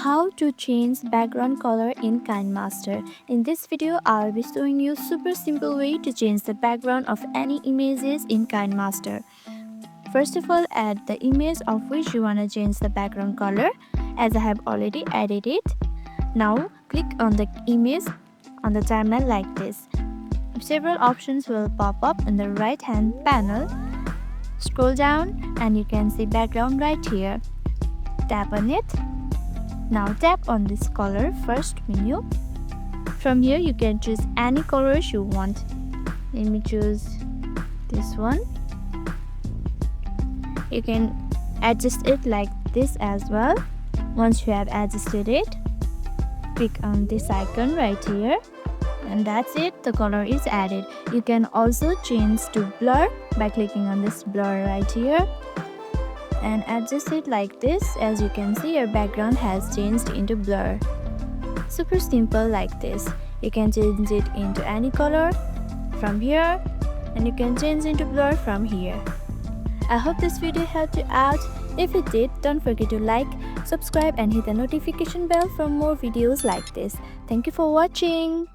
How to change background color in KineMaster. In this video, I'll be showing you super simple way to change the background of any images in KineMaster. First of all, add the image of which you want to change the background color, as I have already added it. Now click on the image on the timeline like this. Several options will pop up in the right hand panel. Scroll down and you can see background right here. Tap on it. Now tap on this color first menu. From here you can choose any colors you want. Let me choose this one. You can adjust it like this as well. Once you have adjusted it, click on this icon right here, and that's it, the color is added. You can also change to blur by clicking on this blur right here and adjust it like this. As you can see, your background has changed into blur. Super simple like this. You can change it into any color from here, and you can change into blur from here. I hope this video helped you out. If it did, don't forget to like, subscribe and hit the notification bell for more videos like this. Thank you for watching.